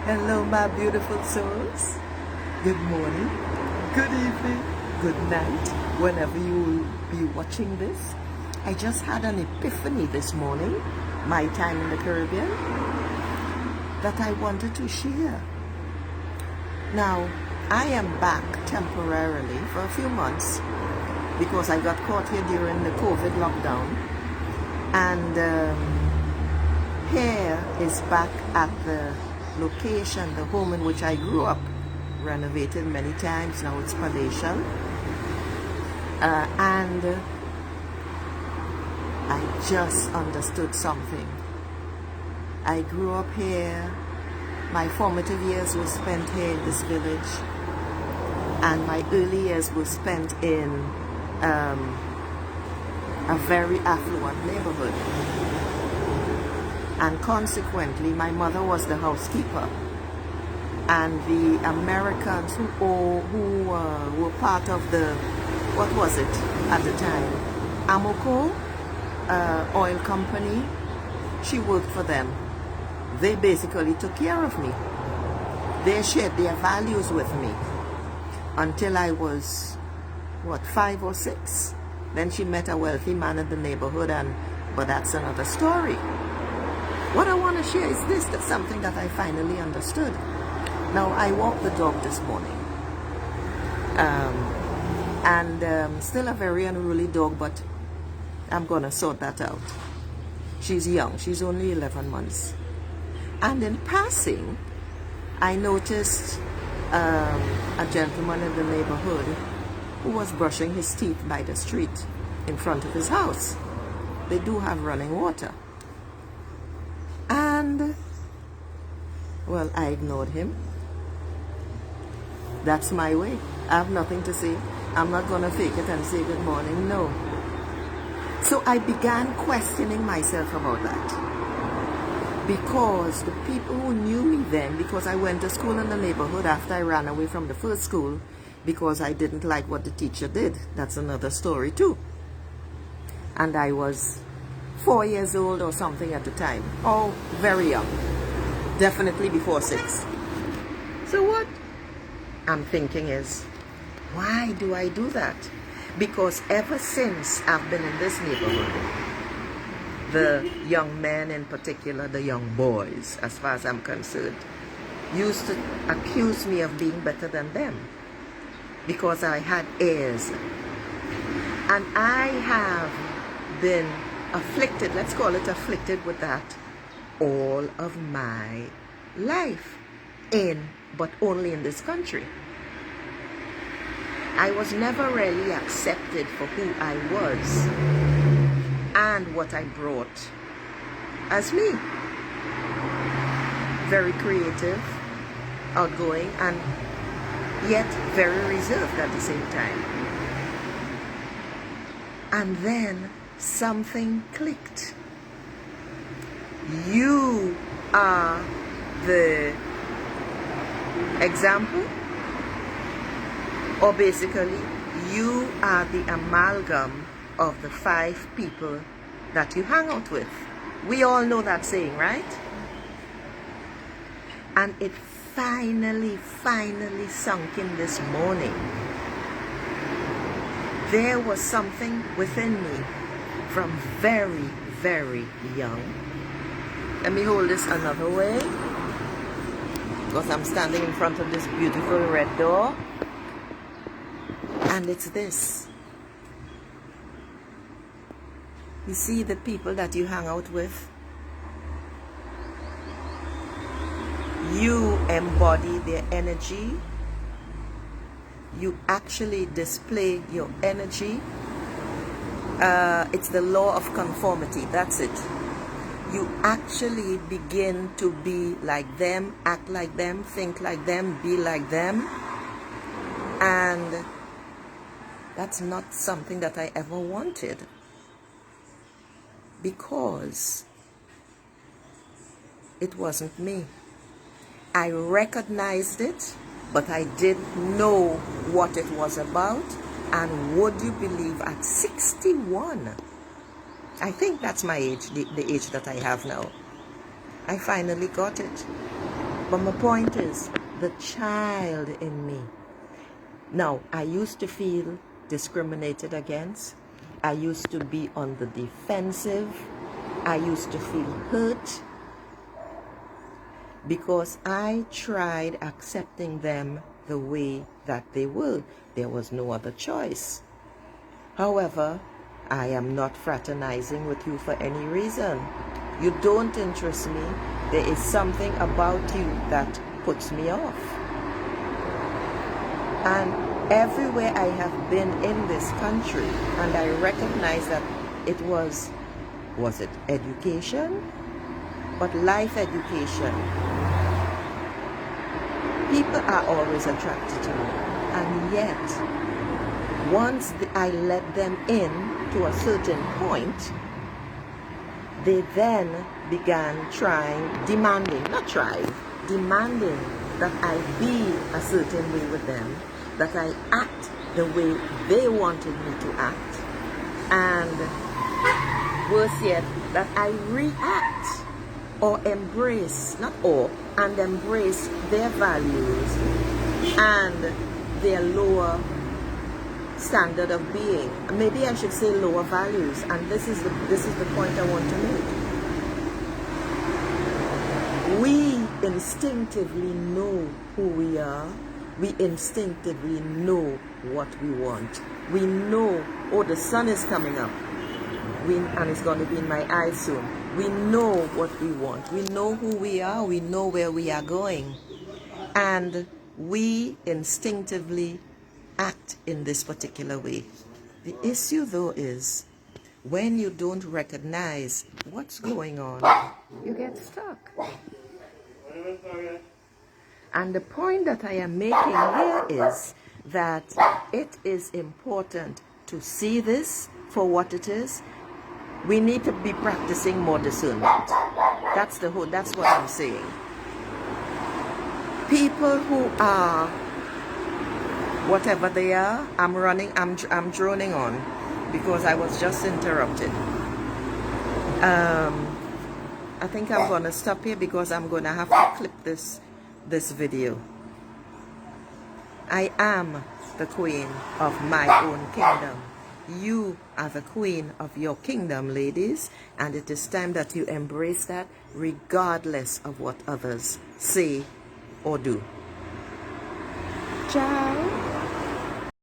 Hello, my beautiful souls. Good morning, good evening, good night, whenever you will be watching this. I just had an epiphany this morning, my time in the Caribbean, that I wanted to share. Now, I am back temporarily for a few months because I got caught here during the COVID lockdown. And here is back at the location, the home in which I grew up, renovated many times. Now it's palatial. And I just understood something. I grew up here. My formative years were spent here in this village, and my early years were spent in a very affluent neighborhood. And consequently, my mother was the housekeeper. And the Americans who were part of the, what was it at the time? Amoco oil company. She worked for them. They basically took care of me. They shared their values with me until I was, 5 or 6. Then she met a wealthy man in the neighborhood, but that's another story. What I want to share is this, that's something that I finally understood. Now, I walked the dog this morning. Still a very unruly dog, but I'm going to sort that out. She's young. She's only 11 months. And in passing, I noticed a gentleman in the neighborhood who was brushing his teeth by the street in front of his house. They do have running water. And, well, I ignored him. That's my way. I have nothing to say. I'm not going to fake it and say good morning. No. So I began questioning myself about that. Because the people who knew me then, because I went to school in the neighborhood after I ran away from the first school, because I didn't like what the teacher did. That's another story too. And I was 4 years old or something at the time. Oh, very young. Definitely before 6. So what I'm thinking is, why do I do that? Because ever since I've been in this neighborhood, the young men in particular, the young boys, as far as I'm concerned, used to accuse me of being better than them because I had heirs. And I have been afflicted, let's call it afflicted with that, all of my life, but only in this country. I was never really accepted for who I was and what I brought as me. Very creative, outgoing, and yet very reserved at the same time. And then something clicked. You are the example, or basically you are the amalgam of the 5 people that you hang out with. We all know that saying, right? And it finally sunk in this morning. There was something within me from very, very young. Let me hold this another way, because I'm standing in front of this beautiful red door. And it's this. You see the people that you hang out with? You embody their energy. You actually display your energy. It's the law of conformity. That's it. You actually begin to be like them, act like them, think like them, be like them. And that's not something that I ever wanted, because it wasn't me. I recognized it, but I didn't know what it was about. And would you believe, at 61, I think that's my age, the age that I have now, I finally got it. But my point is, the child in me. Now, I used to feel discriminated against. I used to be on the defensive. I used to feel hurt because I tried accepting them the way that they were. There was no other choice. However, I am not fraternizing with you for any reason. You don't interest me. There is something about you that puts me off. And everywhere I have been in this country, and I recognize that it was it education? But life education. People are always attracted to me. And yet, once I let them in to a certain point, they then began demanding that I be a certain way with them, that I act the way they wanted me to act, and worse yet, that I react or embrace, and embrace their values and their lower standard of being. Maybe I should say lower values, and this is the point I want to make. We instinctively know who we are. We instinctively know what we want. We know, oh, the sun is coming up, and it's going to be in my eyes soon. We know what we want. We know who we are. We know where we are going. And we instinctively act in this particular way. The issue, though, is when you don't recognize what's going on, you get stuck. And the point that I am making here is that it is important to see this for what it is. We need to be practicing more discernment. That's what I'm saying. People who are whatever they are, I'm droning on because I was just interrupted. I think I'm gonna stop here because I'm gonna have to clip this video. I am the queen of my own kingdom. You are the queen of your kingdom, ladies, and it is time that you embrace that regardless of what others say or do. Ciao.